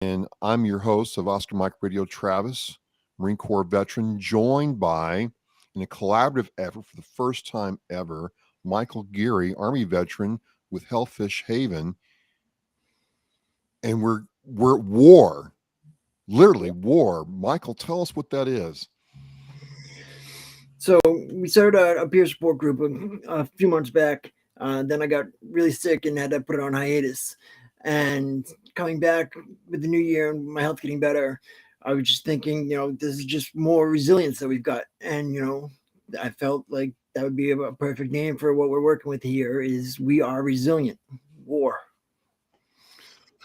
And I'm your host of Oscar Mike Radio, Travis, Marine Corps veteran, joined by, in a collaborative effort for the first time ever, Michael Geary, Army veteran with Hellfish Haven. And we're at war, literally war. Michael, tell us what that is. So we started a peer support group a few months back. Then I got really sick and had to put it on hiatus. And coming back with the new year and my health getting better, I was just thinking, this is just more resilience that we've got. And, I felt like that would be a perfect name for what we're working with here is we are resilient. War.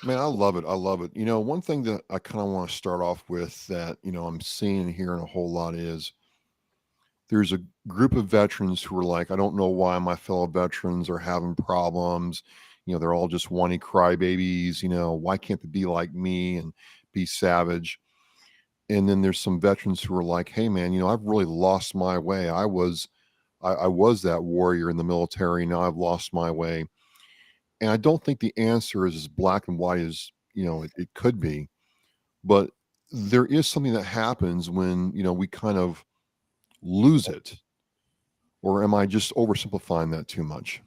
Man, I love it. I love it. One thing that I kind of want to start off with that, I'm seeing and hearing a whole lot is there's a group of veterans who are like, I don't know why my fellow veterans are having problems. They're all just whiny crybabies. Why can't they be like me and be savage? And then there's some veterans who are like, hey man, I've really lost my way. I was that warrior in the military. Now I've lost my way. And I don't think the answer is as black and white as, it could be. But there is something that happens when, we kind of lose it. Or am I just oversimplifying that too much?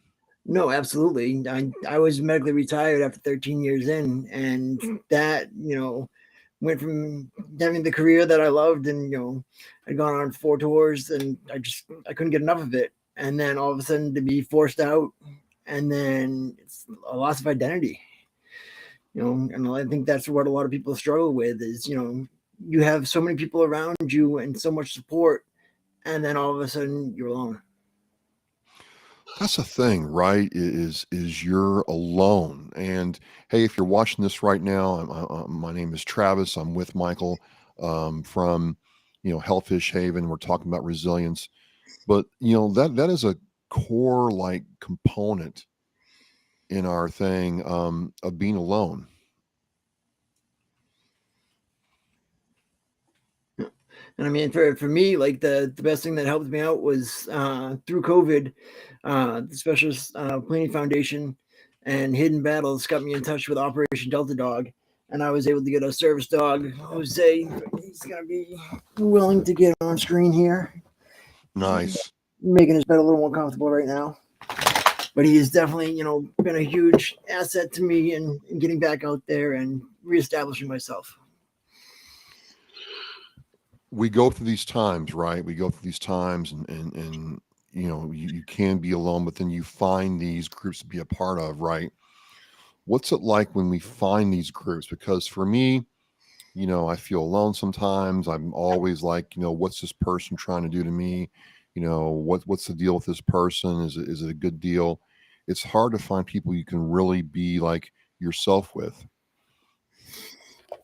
No, absolutely. I was medically retired after 13 years in, and that, went from having the career that I loved and, I'd gone on 4 tours and I couldn't get enough of it. And then all of a sudden to be forced out and then it's a loss of identity, and I think that's what a lot of people struggle with is, you have so many people around you and so much support, and then all of a sudden you're alone. That's the thing, right? Is you're alone. And hey, if you're watching this right now, my name is Travis. I'm with Michael from Hellfish Haven. We're talking about resilience, but that is a core like component in our thing of being alone. And I mean, for me, like the best thing that helped me out was through COVID, the Specialist Planning Foundation and Hidden Battles got me in touch with Operation Delta Dog. And I was able to get a service dog, Jose. He's going to be willing to get on screen here. Nice. Making his bed a little more comfortable right now. But he has definitely, been a huge asset to me in getting back out there and reestablishing myself. We go through these times, right? We go through these times and you can be alone, but then you find these groups to be a part of, right? What's it like when we find these groups? Because for me, I feel alone sometimes. I'm always like, what's this person trying to do to me? What's the deal with this person? Is it a good deal? It's hard to find people you can really be like yourself with.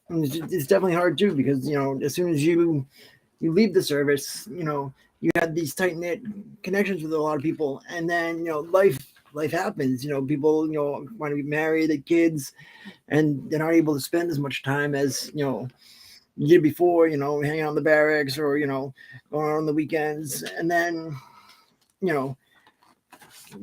And it's definitely hard too because as soon as you leave the service, you had these tight knit connections with a lot of people, and then life happens. People want to be married, the kids, and they're not able to spend as much time as you did before. Hanging out in the barracks or going out on the weekends, and then you know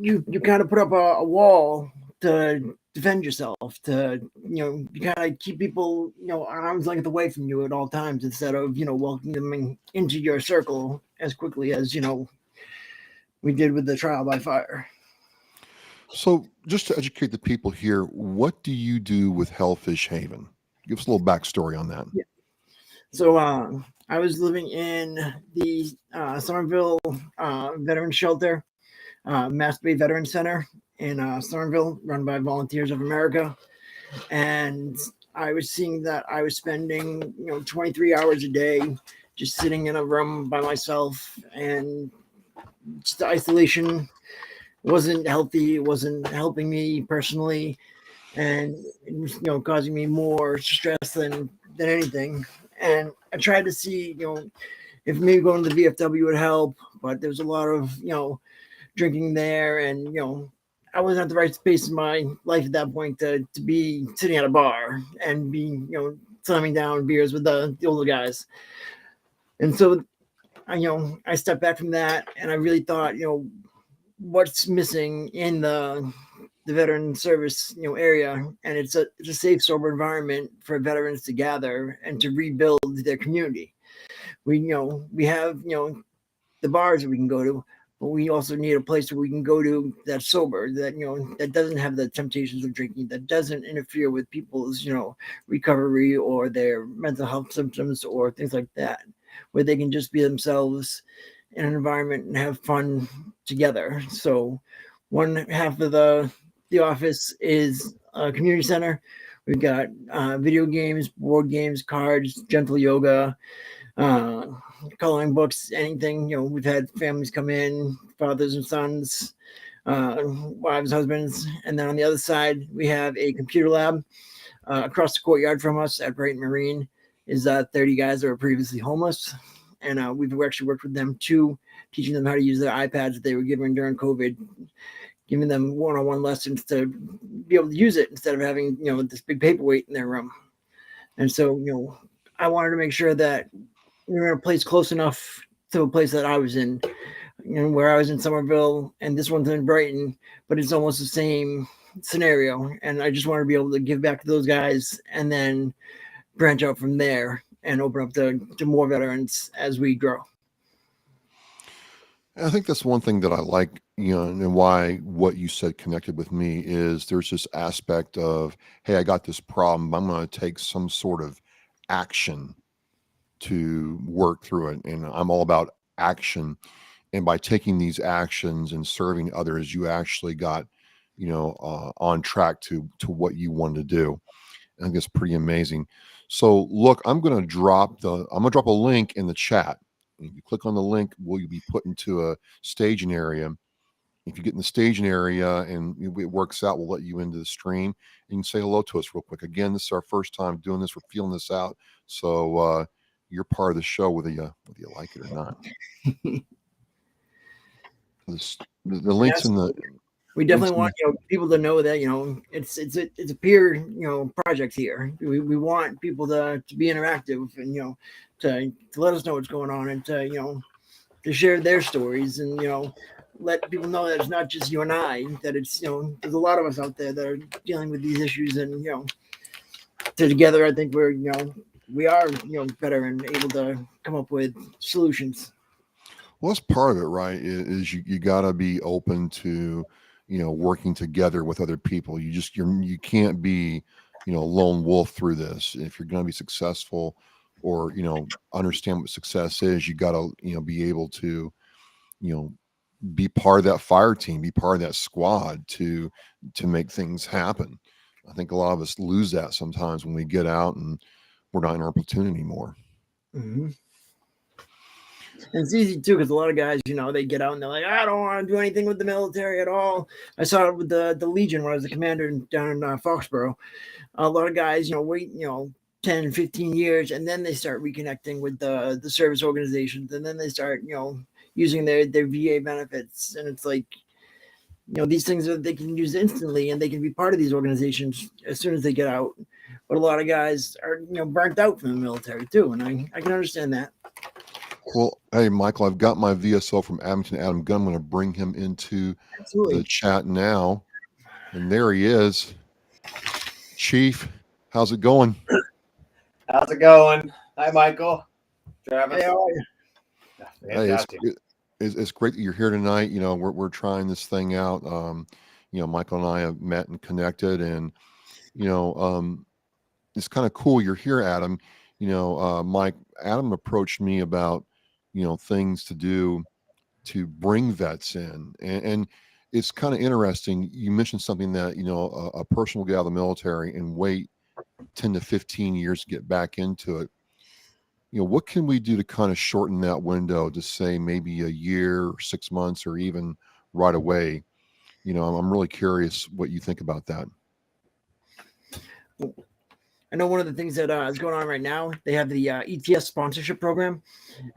you kind of put up a wall to defend yourself, to you kind of keep people arm's length away from you at all times instead of welcoming them into your circle as quickly as we did with the trial by fire. So, just to educate the people here, what do you do with Hellfish Haven? Give us a little backstory on that. Yeah. So I was living in the Somerville Veteran Shelter, Mass Bay Veteran Center in Somerville, run by Volunteers of America. And I was seeing that I was spending 23 hours a day just sitting in a room by myself, and just the isolation wasn't healthy. It wasn't helping me personally, and it was causing me more stress than anything. And I tried to see if maybe going to the VFW would help, but there was a lot of drinking there, and I wasn't at the right space in my life at that point to be sitting at a bar and be slamming down beers with the older guys. And so I stepped back from that, and I really thought what's missing in the the veteran service, area, and it's a safe, sober environment for veterans to gather and to rebuild their community. We have the bars that we can go to, but we also need a place where we can go to that's sober, that that doesn't have the temptations of drinking, that doesn't interfere with people's recovery or their mental health symptoms or things like that, where they can just be themselves in an environment and have fun together. So one half of the office is a community center. We've got video games, board games, cards, gentle yoga, uh, coloring books, anything. We've had families come in, fathers and sons, wives, husbands, and then on the other side we have a computer lab across the courtyard from us at Brighton Marine. Is 30 guys that were previously homeless, and we've actually worked with them too, teaching them how to use their iPads that they were given during COVID, giving them one-on-one lessons to be able to use it instead of having this big paperweight in their room. And so I wanted to make sure that we were in a place close enough to a place that I was in, where I was in Somerville, and this one's in Brighton, but it's almost the same scenario. And I just wanted to be able to give back to those guys and then branch out from there and open up to more veterans as we grow. I think that's one thing that I like, and why what you said connected with me is there's this aspect of, hey, I got this problem. I'm going to take some sort of action to work through it. And I'm all about action. And by taking these actions and serving others, you actually got, on track to what you wanted to do. I think it's pretty amazing. So look, I'm going to drop a link in the chat. If you click on the link, will you be put into a staging area? If you get in the staging area and it works out, we'll let you into the stream and you can say hello to us real quick. Again, this is our first time doing this. We're feeling this out. So you're part of the show whether you like it or not. The links in the. We definitely want people to know that it's a peer project here. We want people to be interactive and to let us know what's going on and to share their stories and let people know that it's not just you and I, that it's there's a lot of us out there that are dealing with these issues, and together I think we are better and able to come up with solutions. Well, that's part of it, right? Is you got to be open to working together with other people. You can't be lone wolf through this. If you're going to be successful or understand what success is, you got to be able to be part of that fire team, be part of that squad to make things happen. I think a lot of us lose that sometimes when we get out and we're not in our platoon anymore. Mm-hmm. And it's easy too, because a lot of guys, they get out and they're like, I don't want to do anything with the military at all. I saw it with the Legion when I was the commander down in Foxborough. A lot of guys, wait, 10, 15 years, and then they start reconnecting with the service organizations, and then they start, using their VA benefits. And it's like, these things they can use instantly, and they can be part of these organizations as soon as they get out. But a lot of guys are, burnt out from the military too, and I can understand that. Well, hey, Michael, I've got my VSO from Abington, Adam Gunn. I'm going to bring him into the chat now. And there he is. Chief, how's it going? How's it going? Hi, Michael. Travis. Hey, how are you? Hey, it's great that you're here tonight. We're trying this thing out. Michael and I have met and connected, and it's kind of cool you're here, Adam. Adam approached me about things to do to bring vets in, and it's kind of interesting. You mentioned something that a person will get out of the military and wait 10 to 15 years to get back into it. What can we do to kind of shorten that window to say maybe a year or 6 months or even right away? I'm really curious what you think about that. I know one of the things that is going on right now, they have the ETS sponsorship program.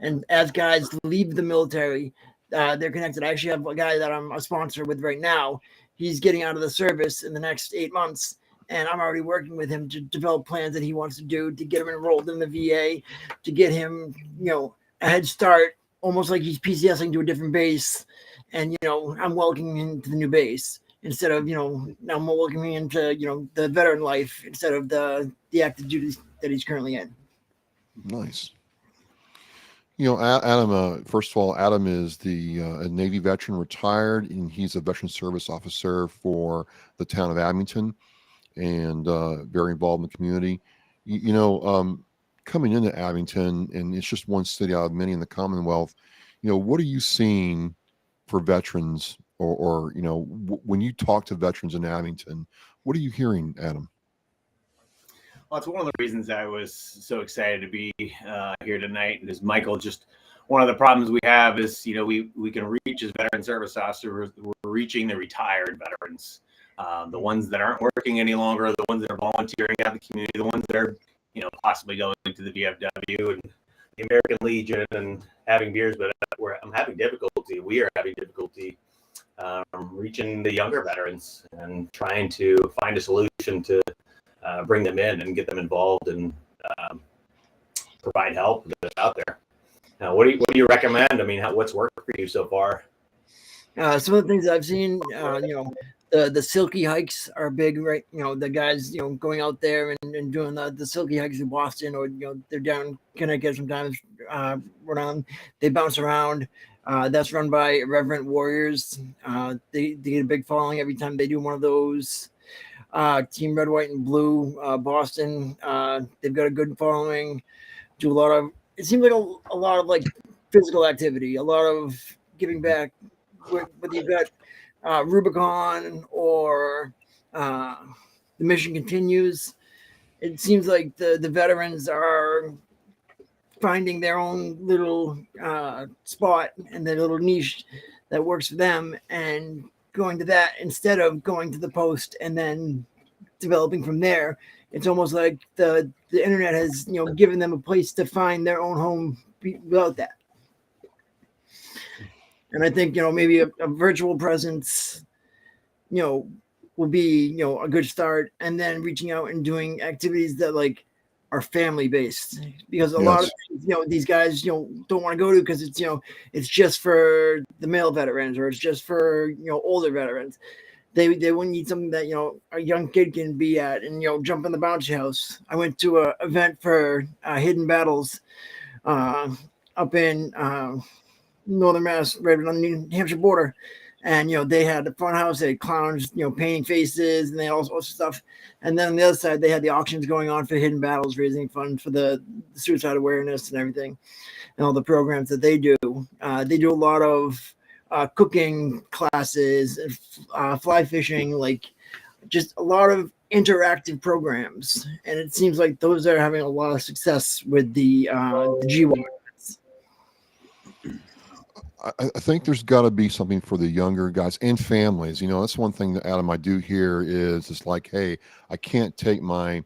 And as guys leave the military, they're connected. I actually have a guy that I'm a sponsor with right now. He's getting out of the service in the next 8 months. And I'm already working with him to develop plans that he wants to do to get him enrolled in the VA, to get him, a head start, almost like he's PCSing to a different base. And, I'm welcoming him to the new base. instead of, now more welcoming into, the veteran life instead of the active duties that he's currently in. Nice. Adam, first of all, Adam is a Navy veteran, retired, and he's a veteran service officer for the town of Abington, and very involved in the community. Coming into Abington, and it's just one city out of many in the Commonwealth, what are you seeing for veterans, or when you talk to veterans in Abington, what are you hearing, Adam? Well, it's one of the reasons I was so excited to be here tonight. And as Michael, just one of the problems we have is, we can reach as veteran service officers, we're reaching the retired veterans, the ones that aren't working any longer, the ones that are volunteering out in the community, the ones that are, possibly going to the VFW and the American Legion and having beers. But I'm having difficulty. We are having difficulty reaching the younger veterans and trying to find a solution to bring them in and get them involved and provide help that's out there. Now, what do you recommend? I mean, what's worked for you so far? Some of the things I've seen, the silky hikes are big, right? The guys, going out there and doing the silky hikes in Boston, or, they're down Connecticut sometimes, Rhode Island. They bounce around. That's run by irreverent warriors. They get a big following every time they do one of those. Team Red, White, and Blue, Boston. They've got a good following. Do a lot of, it seems like a lot of like physical activity, a lot of giving back. Whether you've got Rubicon or the Mission Continues, it seems like the veterans are finding their own little spot and their little niche that works for them, and going to that instead of going to the post and then developing from there. It's almost like the internet has, given them a place to find their own home without that. And I think, maybe a virtual presence, will be, a good start, and then reaching out and doing activities that like are family based, because a lot of, these guys, don't want to go to because it's, it's just for the male veterans, or it's just for, older veterans. They wouldn't need something that, a young kid can be at and, jump in the bouncy house. I went to an event for Hidden Battles up in Northern Mass, right on the New Hampshire border. And, they had the front house, they had clowns, painting faces, and they all sorts of stuff. And then on the other side, they had the auctions going on for Hidden Battles, raising funds for the suicide awareness and everything, and all the programs that they do. They do a lot of cooking classes, fly fishing, like just a lot of interactive programs. And it seems like those are having a lot of success with the G1. I think there's got to be something for the younger guys and families. That's one thing that, Adam, I do hear is it's like, hey, I can't take my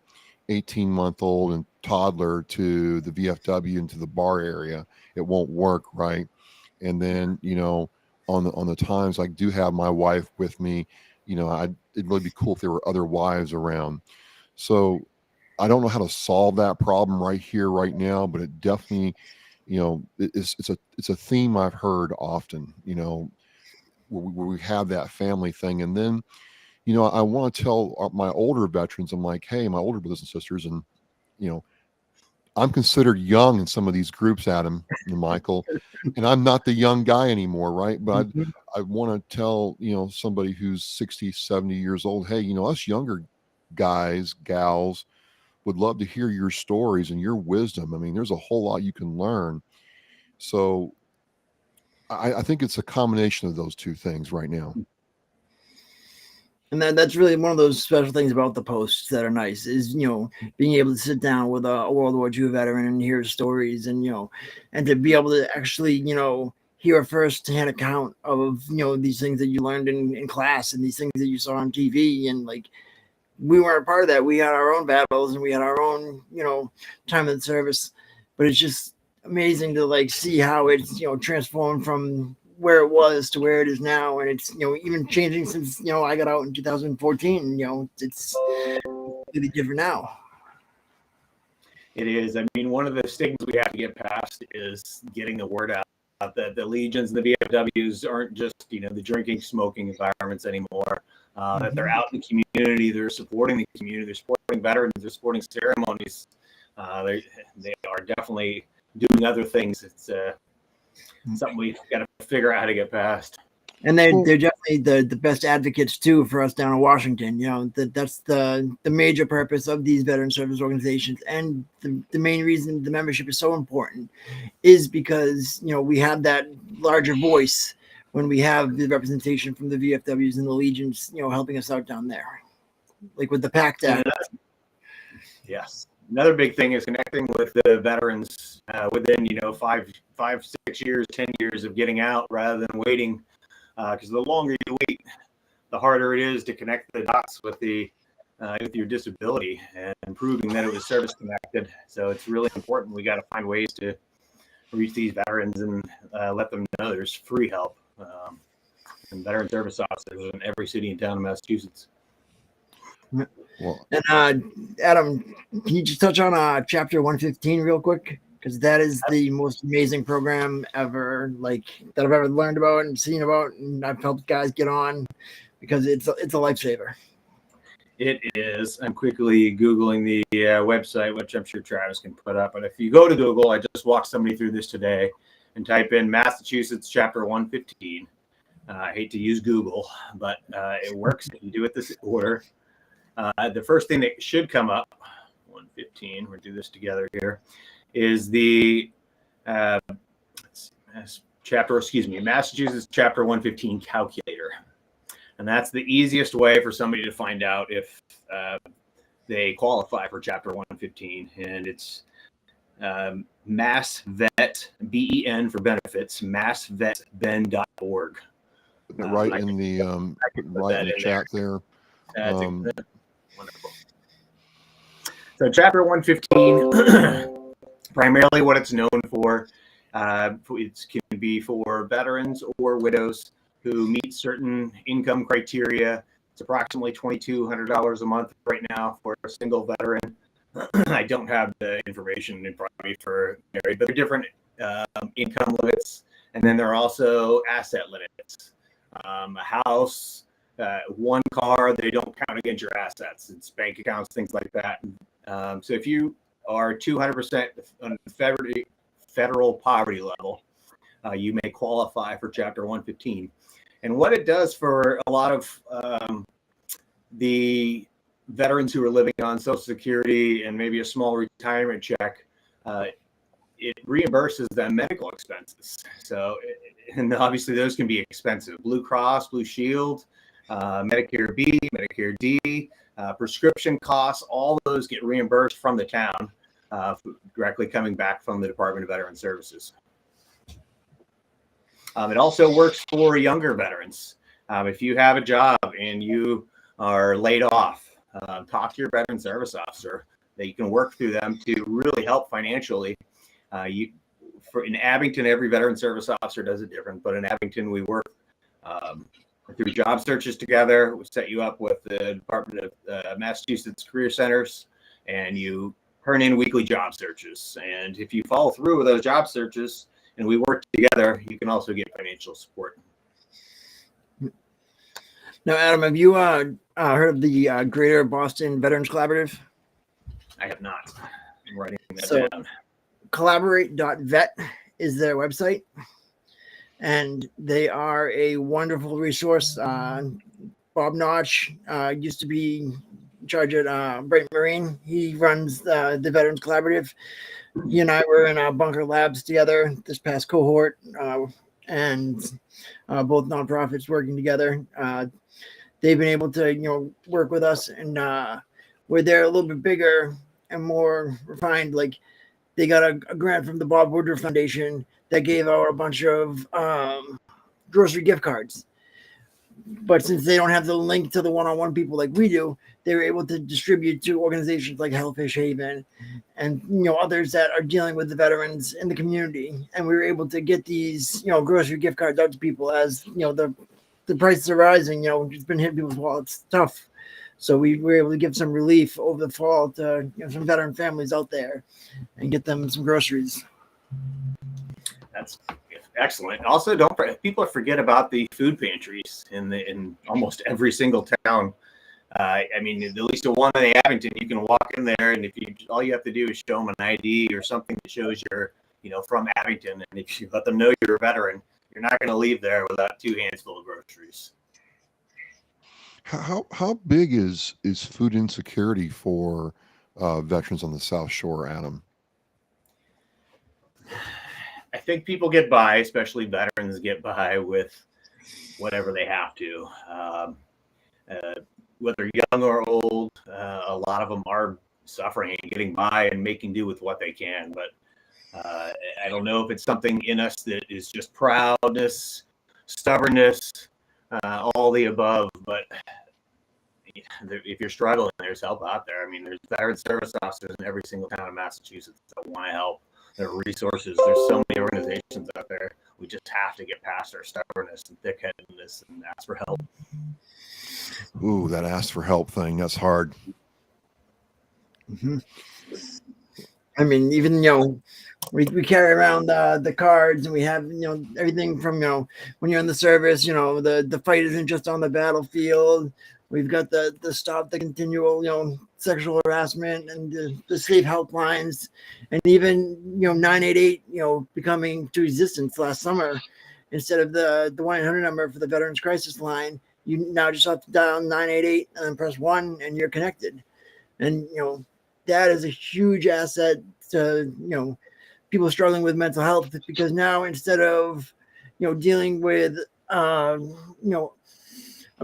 18-month-old and toddler to the VFW and to the bar area. It won't work, right? And then, on the times I do have my wife with me, it'd really be cool if there were other wives around. So I don't know how to solve that problem right here, right now, but it definitely, it's a theme I've heard often, where we have that family thing. And then, I want to tell my older veterans, I'm like, hey, my older brothers and sisters, and, I'm considered young in some of these groups, Adam and Michael, and I'm not the young guy anymore, right? But I want to tell, somebody who's 60, 70 years old, hey, us younger guys, gals, would love to hear your stories and your wisdom. I mean, there's a whole lot you can learn. So I think it's a combination of those two things right now. And that's really one of those special things about the posts that are nice is, being able to sit down with a World War II veteran and hear stories, and, and to be able to actually, hear a first-hand account of, these things that you learned in class, and these things that you saw on TV. And like, we weren't part of that. We had our own battles and we had our own, time in the service, but it's just amazing to like see how it's, transformed from where it was to where it is now. And it's, even changing since, I got out in 2014, it's really different now. It is. I mean, one of the stigmas we have to get past is getting the word out that the legions and the VFWs aren't just, the drinking, smoking environments anymore. that they're out in the community, they're supporting the community, they're supporting veterans, they're supporting ceremonies. They are definitely doing other things. It's something we've got to figure out how to get past. And they're definitely the best advocates too for us down in Washington. That's the major purpose of these veteran service organizations, and the main reason the membership is so important is because we have that larger voice when we have the representation from the VFWs and the Legions, helping us out down there, like with the PACT Act. Yes, another big thing is connecting with the veterans within 5, 6 years, 10 years of getting out, rather than waiting. Because the longer you wait, the harder it is to connect the dots with with your disability and proving that it was service connected. So it's really important. We got to find ways to reach these veterans and let them know there's free help and veteran service officers in every city and town in Massachusetts. Well, and Adam, can you just touch on Chapter 115 real quick? Because that is the most amazing program ever, that I've ever learned about and seen about, and I've helped guys get on because it's a lifesaver. It is. I'm quickly Googling the website, which I'm sure Travis can put up. But if you go to Google, I just walked somebody through this today, and type in Massachusetts Chapter 115. I hate to use Google, but it works if you do it this order. The first thing that should come up, 115, we'll do this together here, is the Massachusetts Chapter 115 calculator. And that's the easiest way for somebody to find out if they qualify for Chapter 115. And it's MassVet, BEN for benefits, massvetben.org. Right in the chat there. Wonderful. So Chapter 115, primarily what it's known for, it can be for veterans or widows who meet certain income criteria. It's approximately $2,200 a month right now for a single veteran. I don't have the information in front of me for married, but there are different income limits. And then there are also asset limits. A house, one car, they don't count against your assets. It's bank accounts, things like that. So if you are 200% on the federal poverty level, you may qualify for Chapter 115. And what it does for a lot of the veterans who are living on Social Security and maybe a small retirement check, it reimburses them medical expenses. So, and obviously those can be expensive. Blue Cross, Blue Shield, Medicare B, Medicare D, prescription costs, all those get reimbursed from the town, directly coming back from the Department of Veteran Services. It also works for younger veterans. If you have a job and you are laid off, talk to your veteran service officer. That you can work through them to really help financially. In Abington, every veteran service officer does it different, but in Abington, we work through job searches together. We set you up with the Department of Massachusetts Career Centers, and you turn in weekly job searches. And if you follow through with those job searches and we work together, you can also get financial support. Now, Adam, have you heard of the Greater Boston Veterans Collaborative? I have not. I'm writing that down. Collaborate.vet is their website, and they are a wonderful resource. Bob Notch used to be in charge at Bright Marine. He runs the Veterans Collaborative. He and I were in Bunker Labs together this past cohort, and both nonprofits working together. They've been able to work with us, and where they're a little bit bigger and more refined. Like, they got a grant from the Bob Woodruff Foundation that gave out a bunch of grocery gift cards. But since they don't have the link to the one-on-one people like we do, they were able to distribute to organizations like Hellfish Haven and others that are dealing with the veterans in the community. And we were able to get these grocery gift cards out to people as the prices are rising. It's been hitting people's wallets tough. So we were able to give some relief over the fall to some veteran families out there and get them some groceries. That's excellent. Also, people forget about the food pantries in almost every single town. I mean, at least the one in Abington, you can walk in there, and all you have to do is show them an ID or something that shows you're, from Abington, and if you let them know you're a veteran, you're not going to leave there without 2 hands full of groceries. How big is food insecurity for veterans on the South Shore, Adam? I think people get by, especially veterans get by with whatever they have to. Whether young or old, a lot of them are suffering and getting by and making do with what they can. But I don't know if it's something in us that is just proudness, stubbornness, all the above. But if you're struggling, there's help out there. I mean, there's veteran service officers in every single town in Massachusetts that want to help. There are resources. There's so many organizations out there. We just have to get past our stubbornness and thick-headedness and ask for help. Ooh, that ask for help thing, that's hard. Mm-hmm. I mean, even, we carry around the cards, and we have, everything from, when you're in the service, the fight isn't just on the battlefield. We've got the stop the continual, sexual harassment and the safe helplines, and even, 988, becoming to existence last summer. Instead of the 1-800 number for the Veterans Crisis Line, you now just have to dial 988 and then press 1 and you're connected. And, that is a huge asset to, people struggling with mental health, because now instead of, dealing with, a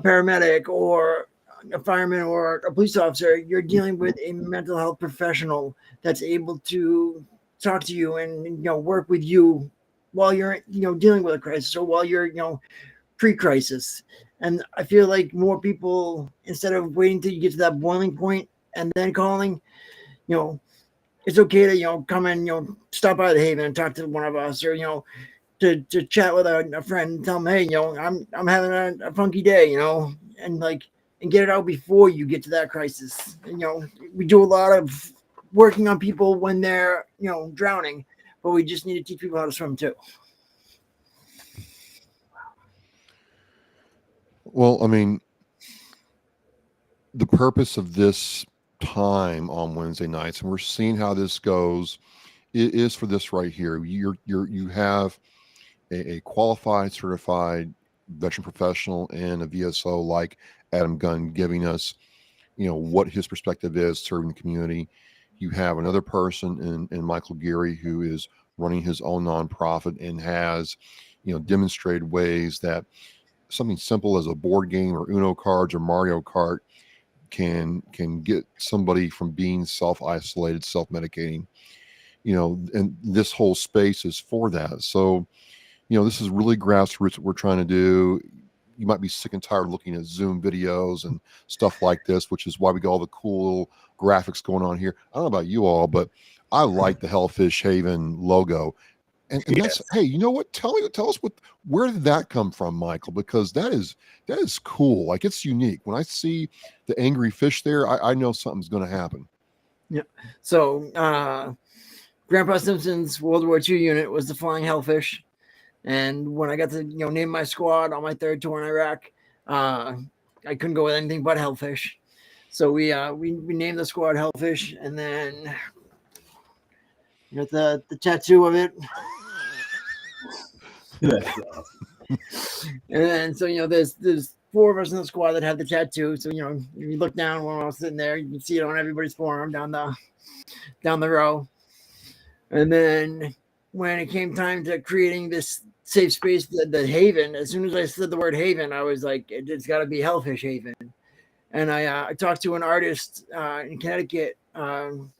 paramedic or a fireman or a police officer, you're dealing with a mental health professional that's able to talk to you and, work with you while you're, dealing with a crisis, or while you're, pre-crisis. And I feel like more people, instead of waiting till you get to that boiling point and then calling, it's okay to, come in, stop by the Haven and talk to one of us, or, to chat with a friend and tell them, hey, I'm having a funky day, and get it out before you get to that crisis. And, we do a lot of working on people when they're, drowning, but we just need to teach people how to swim too. Well, I mean, the purpose of this time on Wednesday nights, and we're seeing how this goes, it is for this right here. You have a qualified, certified veteran professional and a VSO like Adam Gunn giving us, what his perspective is serving the community. You have another person in Michael Geary, who is running his own nonprofit and has, demonstrated ways that something simple as a board game or Uno cards or Mario Kart can get somebody from being self-isolated, self-medicating, and this whole space is for that. So, this is really grassroots what we're trying to do. You might be sick and tired of looking at Zoom videos and stuff like this, which is why we got all the cool little graphics going on here. I don't know about you all, but I like the Hellfish Haven logo. And Yes. that's, hey, you know what? Tell us where did that come from, Michael? Because that is cool. Like, it's unique. When I see the angry fish there, I know something's going to happen. Yeah. So, Grandpa Simpson's World War II unit was the Flying Hellfish. And when I got to, name my squad on my 3rd tour in Iraq, I couldn't go with anything but Helfish. So we named the squad Hellfish, and then got the tattoo of it. That's awesome. And then, so, there's 4 of us in the squad that have the tattoo. So, if you look down when I was sitting there, you can see it on everybody's forearm down the row. And then when it came time to creating this safe space, the Haven, as soon as I said the word Haven, I was like, it's got to be Hellfish Haven. And I talked to an artist in Connecticut, ERJ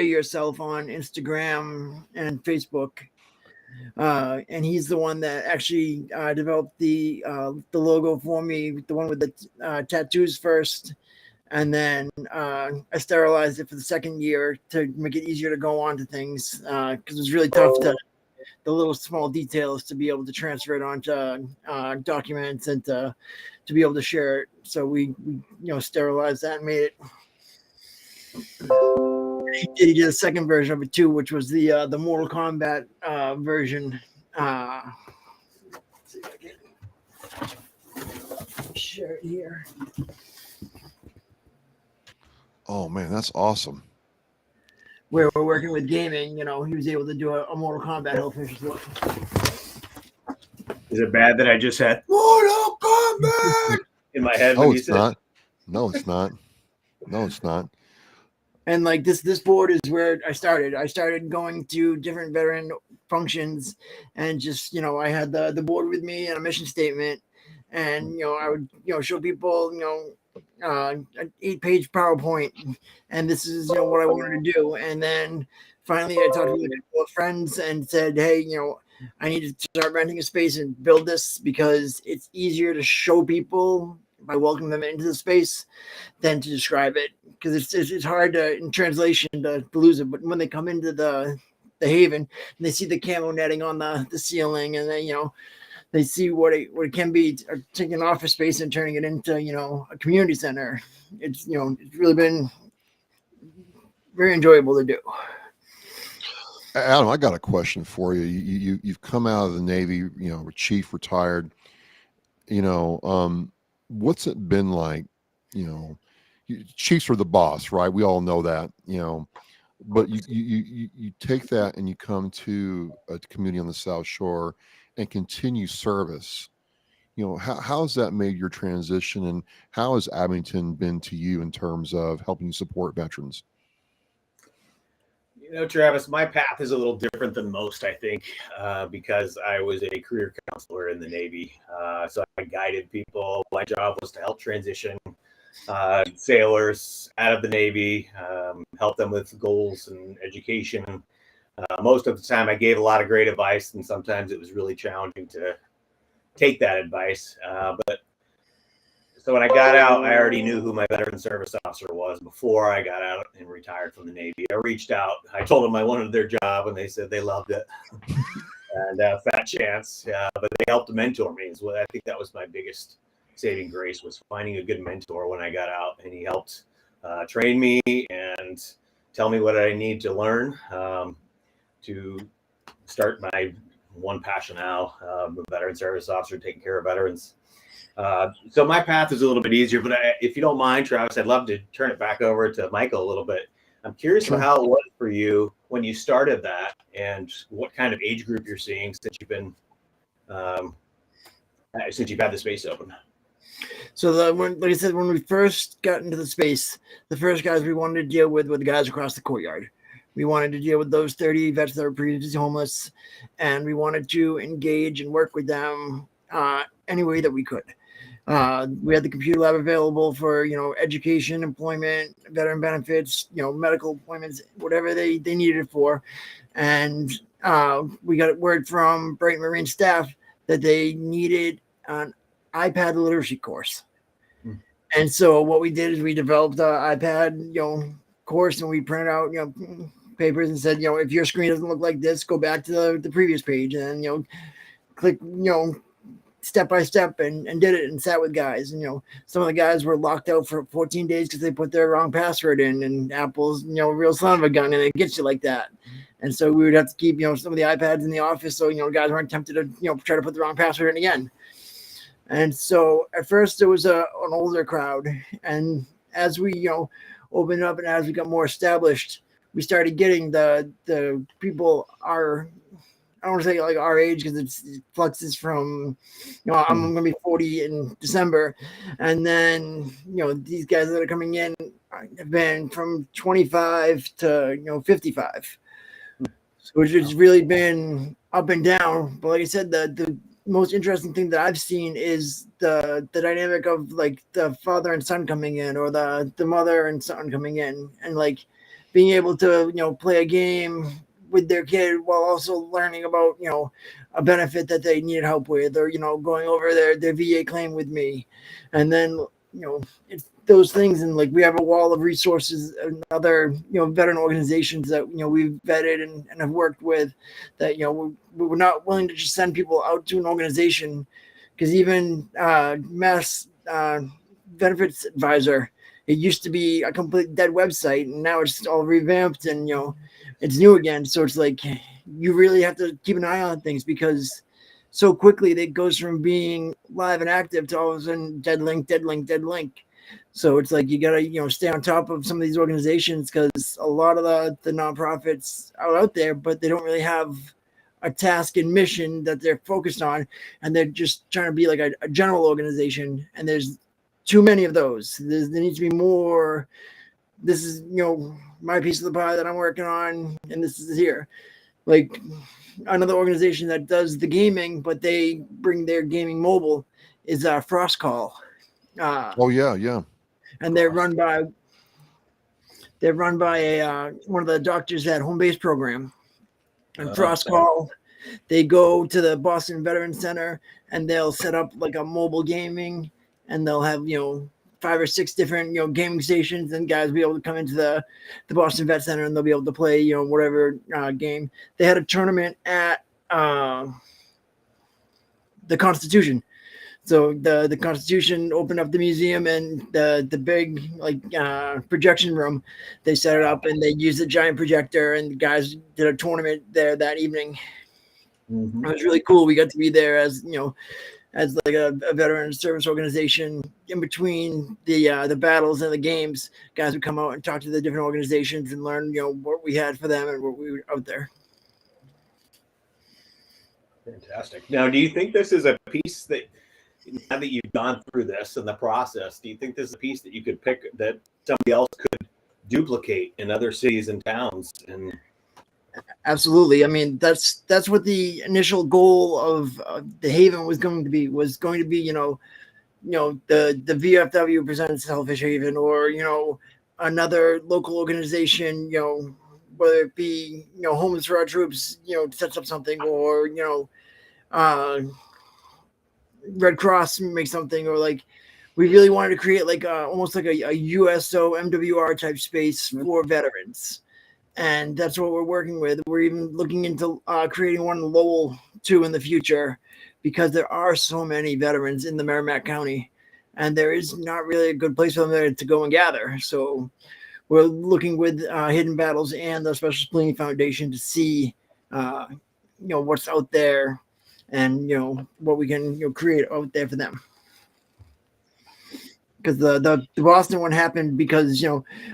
yourself on Instagram and Facebook. And he's the one that actually developed the logo for me, the one with the tattoos first. And then I sterilized it for the 2nd year to make it easier to go on to things, because it was really tough to the little small details to be able to transfer it onto documents and to be able to share it. So we sterilized that and made it. He did a second version of it too, which was the Mortal Kombat version. Let's see if I can share it here. Oh man, that's awesome. Where we're working with gaming, he was able to do a Mortal Kombat Hellfish as well. Is it bad that I just had Mortal Kombat in my head? Oh, it's not. No, it's not. No, it's not. And like this board is where I started. I started going to different veteran functions, and just I had the board with me and a mission statement, and I would show people an 8-page PowerPoint, and this is what I wanted to do. And then finally I talked with a couple of friends and said, hey, I need to start renting a space and build this, because it's easier to show people by welcoming them into the space than to describe it, because it's hard to, in translation, to lose it. But when they come into the haven and they see the camo netting on the ceiling, and then they see what it can be, taking an office space and turning it into a community center. It's it's really been very enjoyable to do. Adam, I got a question for you. You've come out of the Navy, chief, retired. What's it been like? Chiefs are the boss, right? We all know that. But you take that and you come to a community on the South Shore and continue service. How has that made your transition, and how has Abington been to you in terms of helping you support veterans? Travis, my path is a little different than most, I think, because I was a career counselor in the Navy. So I guided people. My job was to help transition sailors out of the Navy, help them with goals and education. Most of the time I gave a lot of great advice, and sometimes it was really challenging to take that advice. So when I got out, I already knew who my veteran service officer was before I got out and retired from the Navy. I reached out. I told them I wanted their job, and they said they loved it. And fat chance. But they helped mentor me as well. I think that was my biggest saving grace, was finding a good mentor when I got out, and he helped train me and tell me what I need to learn to start my one passion now, the veteran service officer, taking care of veterans. So my path is a little bit easier, but if you don't mind, Travis, I'd love to turn it back over to Michael a little bit. I'm curious about how it was for you when you started that, and what kind of age group you're seeing since you've been since you've had the space open. So like I said, when we first got into the space, the first guys we wanted to deal with were the guys across the courtyard. We wanted to deal with those 30 vets that were previously homeless, and we wanted to engage and work with them any way that we could. We had the computer lab available for, education, employment, veteran benefits, medical appointments, whatever they needed it for. And we got word from Bright Marine staff that they needed an iPad literacy course. And so what we did is we developed an iPad, course, and we printed out, papers and said, if your screen doesn't look like this, go back to the previous page, and then, click, step by step, and did it, and sat with guys. And some of the guys were locked out for 14 days because they put their wrong password in, and Apple's real son of a gun, and it gets you like that. And so we would have to keep some of the iPads in the office, so guys weren't tempted to try to put the wrong password in again. And so at first there was an older crowd, and as we opened up and as we got more established, we started getting the people I don't want to say like our age, because it fluxes from, I'm going to be 40 in December. And then, these guys that are coming in have been from 25 to, 55. So it's really been up and down. But like I said, the most interesting thing that I've seen is the dynamic of like the father and son coming in, or the mother and son coming in, and like being able to, play a game with their kid while also learning about, a benefit that they needed help with, or, going over their VA claim with me. And then, it's those things. And like, we have a wall of resources and other, veteran organizations that, we've vetted and have worked with, that, we're not willing to just send people out to an organization, because even Mass Benefits Advisor it used to be a complete dead website, and now it's all revamped and it's new again. So it's like you really have to keep an eye on things, because so quickly it goes from being live and active to all of a sudden dead link, dead link, dead link. So it's like you gotta stay on top of some of these organizations, because a lot of the nonprofits are out there, but they don't really have a task and mission that they're focused on, and they're just trying to be like a general organization, and there's too many of those. There needs to be more. This is my piece of the pie that I'm working on, and this is here. Like another organization that does the gaming, but they bring their gaming mobile, is Frost Call. Oh yeah. And they're run by a one of the doctors at Home Base Program. And Frost Call, they go to the Boston Veterans Center and they'll set up like a mobile gaming, and they'll have 5 or 6 different gaming stations, and guys will be able to come into the Boston Vet Center, and they'll be able to play whatever game. They had a tournament at the Constitution. So the Constitution opened up the museum, and the big projection room. They set it up and they used a giant projector, and the guys did a tournament there that evening. Mm-hmm. It was really cool. We got to be there as as like a veteran service organization. In between the battles and the games, guys would come out and talk to the different organizations and learn what we had for them and what we were out there. Fantastic. Now, do you think this is a piece that, now that you've gone through this and the process, do you think this is a piece that you could pick that somebody else could duplicate in other cities and towns? And absolutely. I mean, that's what the initial goal of the Haven was going to be. The VFW presents Hellfish Haven, or another local organization, whether it be Homeless for Our Troops, sets up something, or Red Cross make something, or like we really wanted to create like almost like a USO MWR type space for veterans. And that's what we're working with. We're even looking into creating one in Lowell too in the future, because there are so many veterans in the Merrimack County, and there is not really a good place for them there to go and gather. So we're looking with Hidden Battles and the Special Spleen Foundation to see, what's out there, and what we can create out there for them. Because the Boston one happened because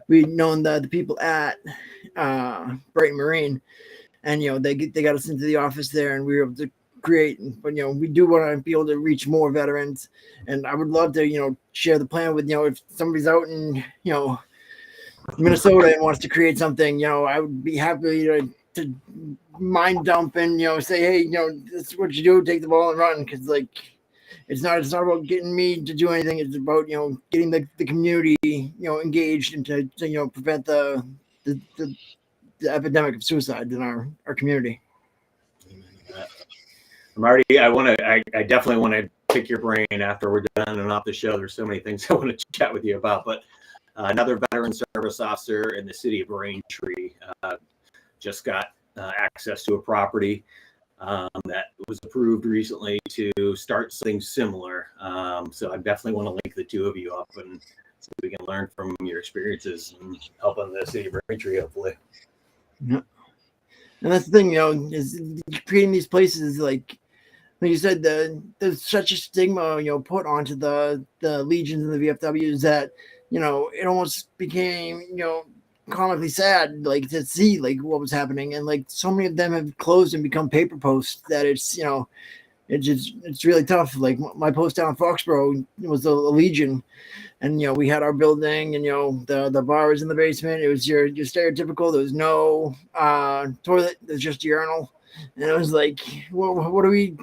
we'd known the people at Brighton Marine, and they got us into the office there, and we were able to create. But we do want to be able to reach more veterans, and I would love to share the plan with if somebody's out in Minnesota and wants to create something. I would be happy to mind dump and say, hey, this is what you do, take the ball and run, because like it's not about getting me to do anything. It's about getting the community engaged, and to prevent the epidemic of suicide in our community. Marty, I definitely want to pick your brain after we're done and off the show. There's so many things I want to chat with you about, but another veteran service officer in the city of Braintree just got access to a property that was approved recently to start something similar. So I definitely want to link the two of you up and so we can learn from your experiences and helping the city of Braintree, hopefully. Yeah. And that's the thing, is creating these places, like you said, there's such a stigma, put onto the legions and the VFWs that, it almost became, comically sad, like to see like what was happening, and like so many of them have closed and become paper posts that it's it's really tough. Like my post down in Foxborough was a legion, and we had our building, and the bar was in the basement. It was your stereotypical. There was no toilet. There's just urinal, and it was like, what are we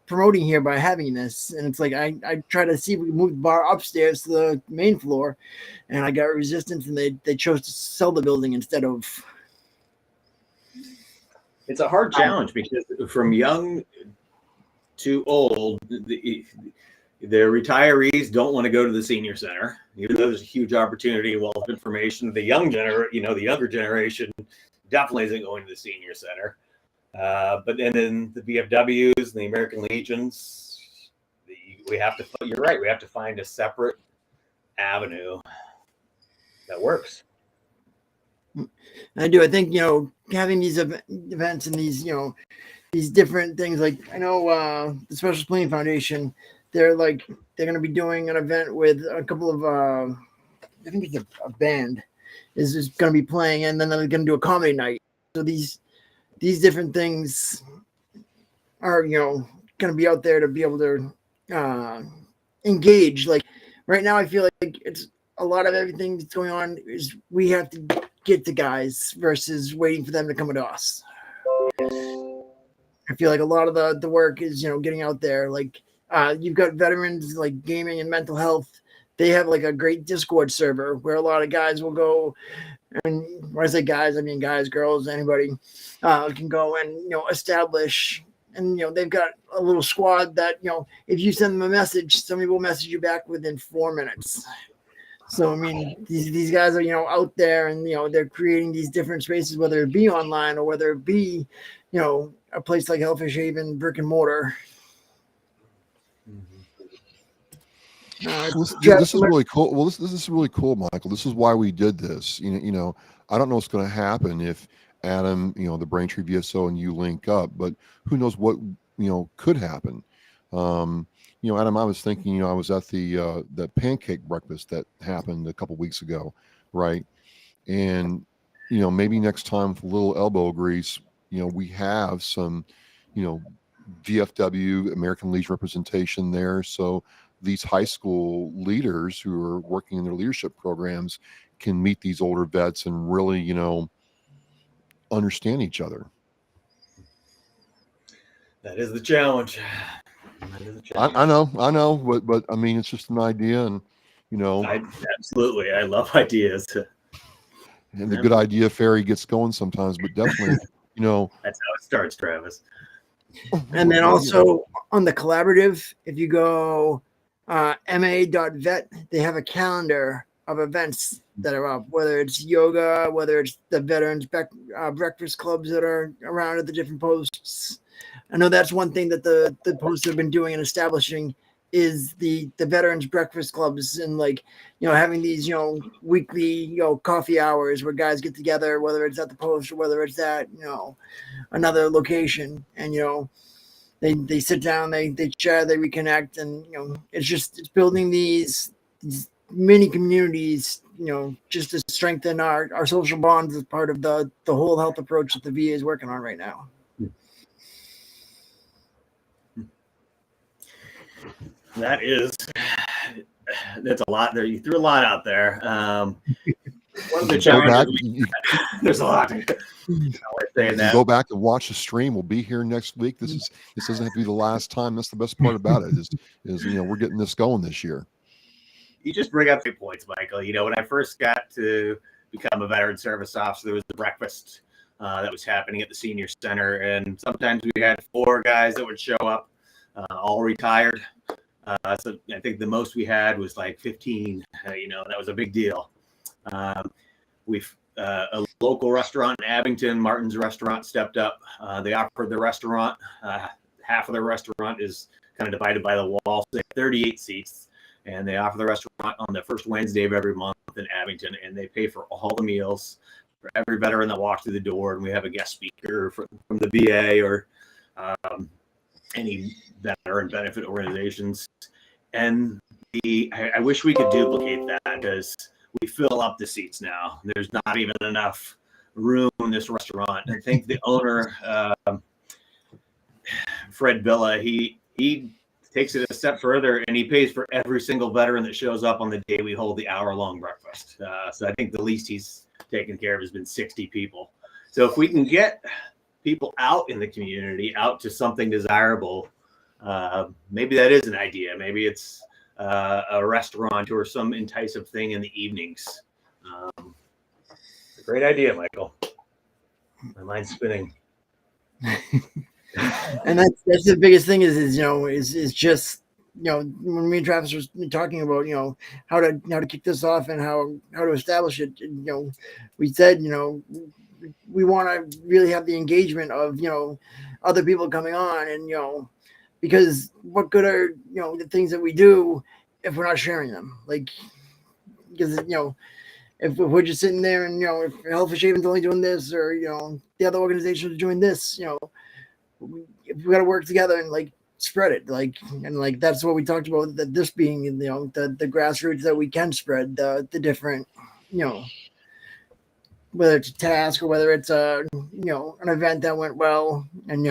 promoting here by having this? And it's like I try to see if we can move the bar upstairs to the main floor, and I got resistance, and they chose to sell the building instead of. It's a hard challenge because from young to old, the retirees don't want to go to the senior center, even though there's a huge opportunity, wealth of information. The younger generation definitely isn't going to the senior center. But then in the VFWs and the American Legions, you're right. We have to find a separate avenue That works. I do. I think, having these events and these, these different things, like I know the Special Spleen Foundation, they're going to be doing an event with a couple of, I think it's a band is going to be playing, and then they're going to do a comedy night. So these different things are, going to be out there to be able to engage. Like right now, I feel like it's a lot of everything that's going on is we have to get to guys versus waiting for them to come to us. I feel like a lot of the work is, getting out there. Like you've got veterans like gaming and mental health. They have like a great Discord server where a lot of guys will go, and when I say guys, I mean guys, girls, anybody can go and establish. And they've got a little squad that if you send them a message, somebody will message you back within 4 minutes. So I mean, these guys are out there, and they're creating these different spaces, whether it be online or whether it be a place like Hellfish, even brick and mortar. This is really cool. Well, this is really cool, Michael. This is why we did this. I don't know what's going to happen if Adam, the Braintree VSO, and you link up, but who knows what could happen. Adam, I was thinking, I was at the pancake breakfast that happened a couple weeks ago, right? And maybe next time with a little elbow grease, we have some, VFW, American Legion representation there. So these high school leaders who are working in their leadership programs can meet these older vets and really, understand each other. That is the challenge. I know, but I mean, it's just an idea, and absolutely, I love ideas. And the good idea fairy gets going sometimes, but definitely, that's how it starts, Travis. And then also on the collaborative, if you go ma.vet, they have a calendar of events that are up, whether it's yoga, whether it's the veterans breakfast clubs that are around at the different posts. I know that's one thing that the posts have been doing and establishing is the veterans breakfast clubs, and having these weekly coffee hours where guys get together, whether it's at the post or whether it's at another location, and they sit down, they chat, they reconnect, and it's building these mini communities, just to strengthen our social bonds as part of the whole health approach that the VA is working on right now. That's a lot there. You threw a lot out there. One of the challenges, there's a lot. Go back and watch the stream. We'll be here next week. This doesn't have to be the last time. That's the best part about it is we're getting this going this year. You just bring up 2 points, Michael. When I first got to become a veteran service officer, there was a breakfast that was happening at the senior center, and sometimes we had 4 guys that would show up, all retired. So I think the most we had was like 15. That was a big deal. A local restaurant in Abington, Martin's Restaurant, stepped up. They offered the restaurant. Half of the restaurant is kind of divided by the wall, so 38 seats. And they offer the restaurant on the first Wednesday of every month in Abington, and they pay for all the meals for every veteran that walks through the door. And we have a guest speaker from the VA or any veteran benefit organizations. And I wish we could duplicate that, because we fill up the seats now. There's not even enough room in this restaurant. I think the owner, Fred Villa, he takes it a step further, and he pays for every single veteran that shows up on the day we hold the hour-long breakfast. So I think the least he's taken care of has been 60 people. So if we can get people out in the community, out to something desirable, maybe that is an idea. Maybe it's a restaurant or some enticing thing in the evenings. It's a great idea, Michael. My mind's spinning. And that's the biggest thing is just when me and Travis was talking about how to kick this off and how to establish it, we said we want to really have the engagement of other people coming on, and because what good are the things that we do if we're not sharing them? Like, because if we're just sitting there and, if Hellfish Haven's only doing this, or, the other organizations are doing this, we got to work together and like spread it, and that's what we talked about, that this being, the grassroots, that we can spread the different, whether it's a task or whether it's an event that went well. And